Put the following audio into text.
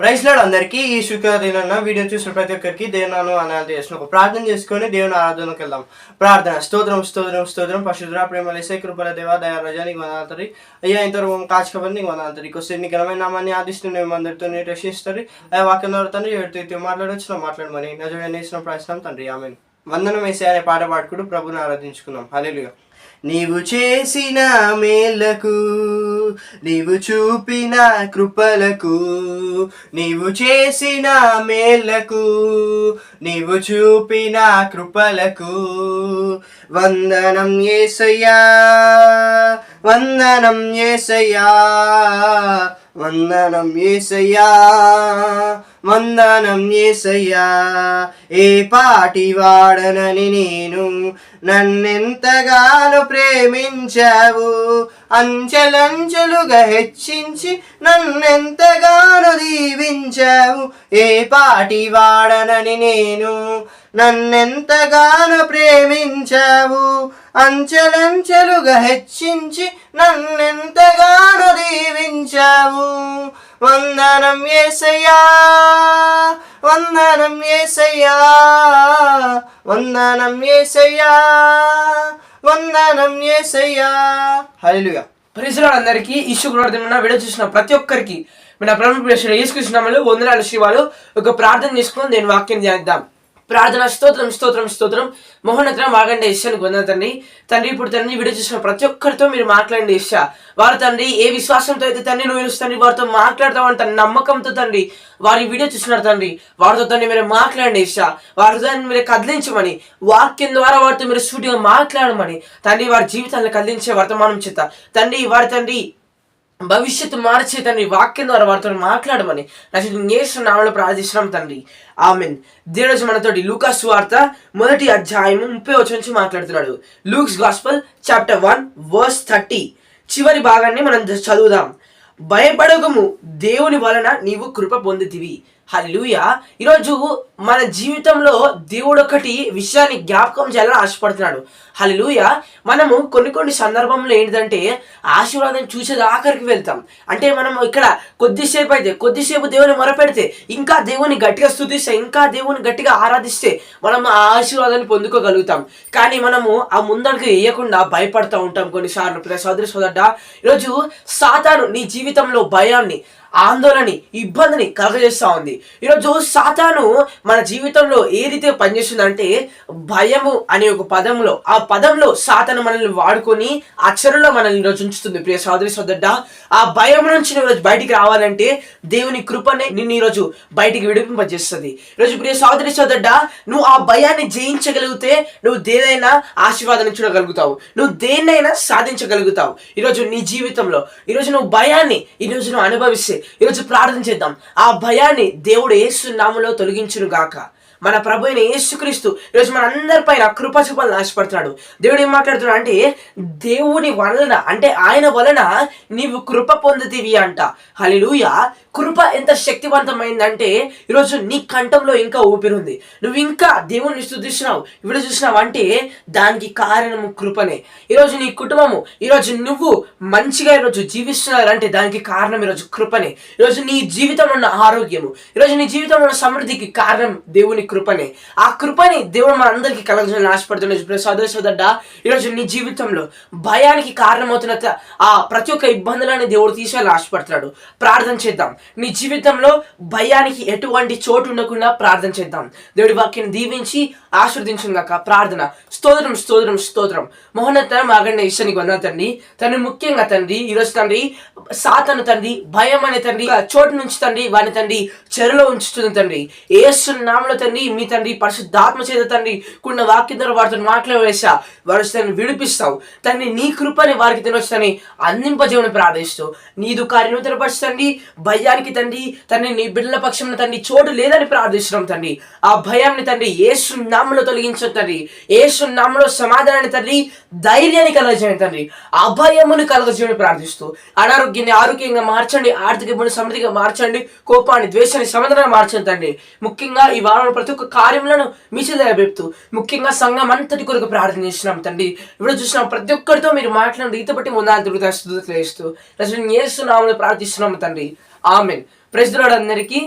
Praise lord అందరికీ. ఈ శుక్రదిన video చూసిన ప్రతి ఒక్కరికి దేవుని అనాలి చేసిన ఒక ప్రార్థన చేసుకొని దేవుని ఆరాధనకు వెళ్దాం. ప్రార్థన. స్తోత్రం స్తోత్రం స్తోత్రం పరిశుద్ధ ప్రేమల యేసయ్య కృపల దేవ దయా రాజా నీకు వందనాలు. అయ్యా ఇంతవరకు కాచుకోబడి నీకు వందనాలు. ఇంకొస్తే నీ ఘనమైన నామాన్ని ఆదిస్తూ మేము అందరితో నీ రక్షిస్తారు. అయ్యా వాక్యం ద్వారా తండ్రి ఎవరితో మాట్లాడొచ్చిన మాట్లాడమని నజరేయుడైన యేసు ప్రార్థిస్తున్నాం తండ్రి. ఆమేన్. వందనం యేసయ్య అనే పాట పాడుకుంటూ ప్రభుని ఆరాధించుకుందాం. హల్లెలూయా. నీవు చేసిన మేలకు, నీవు చూపిన కృపలకు, నీవు చేసిన మేలకు, నీవు చూపిన కృపలకు వందనం యేసయ్యా, వందనం యేసయ్యా, వందనం యేసయ్యా, వందనం యేసయ్యా. ఏ పాటి వాడనని నేను నన్నెంతగానో ప్రేమించావు, అంచెలంచెలుగా హెచ్చించి నన్నెంతగానో దీవించావు. ఏ పాటి వాడనని నేను నన్నెంతగానో ప్రేమించావు, అంచెలంచెలుగా హెచ్చించి నన్నెంతగానో దీవించావు. వందనం యేసయ్యా, వందనం యేసయ్యా, వందనం యేసయ్యా, వందనం యేసయ్యా. హల్లెలూయా. ప్రైజ్ లార్డ్ అందరికీ. ఈ శుక్రవారం వీడియో చూసిన ప్రతి ఒక్కరికి మన ప్రభువు యేసుక్రీస్తు నామములో వందనాలు శివాలు. ఒక ప్రార్థన చేసుకుని నేను వాక్యం ధ్యానిద్దాం. ప్రార్థన. స్తోత్రం స్తోత్రం స్తోత్రం. మహోన్నతం ఆగండి ఇష్టానికి వందన తండ్రి. తండ్రి ఇప్పుడు తండ్రి వీడియో చూసిన ప్రతి ఒక్కరితో మీరు మాట్లాడండి ఇష్ట. వారు తండ్రి ఏ విశ్వాసంతో అయితే తండ్రి నువ్వు తండ్రి వారితో మాట్లాడతామని తన నమ్మకంతో తండ్రి వారి వీడియో చూస్తున్నారు తండ్రి. వారితో తండ్రి మీరు మాట్లాడండి ఇష్ట. వారితో మీరు కదిలించమని, వాక్యం ద్వారా వారితో మీరు సూటిగా మాట్లాడమని తండ్రి వారి జీవితాన్ని కదిలించే వర్తమానం చేత తండ్రి వారి తండ్రి భవిష్యత్తు మార్చే తండ్రి వాక్యం ద్వారా వారితో మాట్లాడమని యేసు నామములో ప్రార్థిస్తున్నాం తండ్రి. ఆమెన్. దేవుడు మనతోటి లూకా సువార్త 1వ అధ్యాయం 30వ వచనం నుంచి మాట్లాడుతున్నాడు. లూక్స్ గాస్పెల్ చాప్టర్ 1:30 చివరి భాగాన్ని మనం చదువుదాం. భయపడకము, దేవుని వలన నీవు కృప పొందితివి. హల్లెలూయా. ఈరోజు మన జీవితంలో దేవుడు ఒకటి విషయాన్ని జ్ఞాపకం చేయాలని ఆశపడుతున్నాడు. హల్లెలూయా. మనము కొన్ని సందర్భంలో ఏంటంటే ఆశీర్వాదం చూసేది ఆఖరికి వెళ్తాం. అంటే మనం ఇక్కడ కొద్దిసేపు దేవుని మొరపెడితే, ఇంకా దేవుని గట్టిగా స్తుతిస్తే, ఇంకా దేవుని గట్టిగా ఆరాధిస్తే మనం ఆ ఆశీర్వాదాన్ని పొందుకోగలుగుతాం. కానీ మనము ఆ ముందడుగు వేయకుండా భయపడుతూ ఉంటాం కొన్నిసార్లు. సోదరి సోదరుడా, ఈరోజు సాతాను నీ జీవితంలో భయాన్ని, ఆందోళన, ఇబ్బందిని కలగజేస్తూ ఉంది. ఈరోజు సాతాను మన జీవితంలో ఏ రీతిగా పనిచేస్తుందంటే భయము అనే ఒక పదంలో, ఆ పదంలో సాతాను మనల్ని వాడుకొని ఆ చెరులో మనల్ని ఈరోజు ఉంచుతుంది. ప్రియ సోదరి సోదరుడా, ఆ భయం నుంచి నువ్వు బయటికి రావాలంటే దేవుని కృపనే నిన్ను ఈరోజు బయటికి విడిపింపజేస్తుంది. ఈరోజు ప్రియ సోదరి సోదరుడా, నువ్వు ఆ భయాన్ని జయించగలిగితే నువ్వు దేనైనా ఆశీర్వాదం చూడగలుగుతావు, నువ్వు దేన్నైనా సాధించగలుగుతావు. ఈరోజు నీ జీవితంలో ఈరోజు నువ్వు భయాన్ని ఈరోజు నువ్వు అనుభవిస్తే ఈరోజు ప్రార్థన చేద్దాం. ఆ భయాన్ని దేవుడు యేసు నామములో తొలగించును గాక. మన ప్రభు అయిన యేసుక్రీస్తు ఈరోజు మన అందరిపైన కృప చూపాలని ఆశపడుతున్నాడు. దేవుడు ఏం మాట్లాడుతున్నాడు అంటే దేవుని వలన, అంటే ఆయన వలన నీవు కృప పొందుతీవి అంట. హల్లెలూయా. కృప ఎంత శక్తివంతమైందంటే ఈరోజు నీ కంఠంలో ఇంకా ఊపిరి, నువ్వు ఇంకా దేవుని స్తుతిస్తున్నావు, ఇప్పుడు చూసినావు అంటే దానికి కారణము కృపనే. ఈరోజు నీ కుటుంబము, ఈరోజు నువ్వు మంచిగా ఈరోజు జీవిస్తున్నారంటే దానికి కారణం ఈరోజు కృపనే. ఈరోజు నీ జీవితంలో ఉన్న ఆరోగ్యము, ఈరోజు నీ జీవితంలో ఉన్న సమృద్ధికి కారణం దేవుని కృపనే. ఆ కృపని దేవుడు మన అందరికీ కలగజేయాలని ఆశపడుతున్నాడు. సోదర సోదరుడా, ఈరోజు నీ జీవితంలో భయానికి కారణమవుతున్న ఆ ప్రతి ఒక్క ఇబ్బందులని దేవుడు తీసేయాలని ఆశపడుతున్నాడు. ప్రార్థన చేద్దాం. నీ జీవితంలో భయానికి ఎటువంటి చోటు ఉండకుండా ప్రార్థన చేద్దాం. దేవుడి వాక్యాన్ని దీవించి ఆశీర్వదించుగాక. ప్రార్థన. స్తోత్రం స్తోత్రం స్తోత్రం. మహోన్నతం ఆగండి ఇష్టానికి వందనాలు తండ్రి. తండ్రి ముఖ్యంగా తండ్రి ఈరోజు తండ్రి సాతాను తండ్రి భయం అనే తండ్రి చోటు నుంచి తండ్రి వాని తండ్రి చెరలో ఉంచుతుంది తండ్రి. యేసు నామములో తండ్రి మీ తండ్రి పరిశుద్ధాత్మ చేత తండ్రి కూడిన వాక్యం ద్వారా వారితో మాట్లాడేసా వారి తండ్రి విడిపిస్తావు తండ్రి. నీ కృపని వారికి తినొచ్చని అందింపజేయమని ప్రార్థిస్తూ నీదు కార్యం తెరపరచండి. భయానికి తండ్రి తండ్రి నీ బిడ్డల పక్షంలో తండ్రి చోటు లేదని ప్రార్థిస్తున్నాం తండ్రి. ఆ భయాన్ని తండ్రి యేసు నామములో తొలగించండి తండ్రి. యేసు నామములో సమాధానాన్ని తండ్రి, ధైర్యాన్ని కలగజేయండి తండ్రి, అభయమును కలగజేయమని ప్రార్థిస్తూ అనారోగ్యాన్ని ఆరోగ్యంగా మార్చండి, ఆర్థిక ఇబ్బంది సమృద్ధిగా మార్చండి, కోపాన్ని ద్వేషాన్ని సమాధానం మార్చండి తండ్రి. ముఖ్యంగా ఈ వారం ప్రతి ఒక్క కార్యములను మీ చేత చెప్తూ ముఖ్యంగా సంఘం అంతటి కొరకు ప్రార్థన చేస్తున్నాం తండ్రి. ఇప్పుడు చూసినాం ప్రతి ఒక్కరితో మీరు మాట్లాడిన రీతి బట్టి ముందు తిరుగుతూ యేసు నామములో ప్రార్థిస్తున్నాము తండ్రి. ఆమెన్. ప్రైజ్ ది లార్డ్ అందరికీ.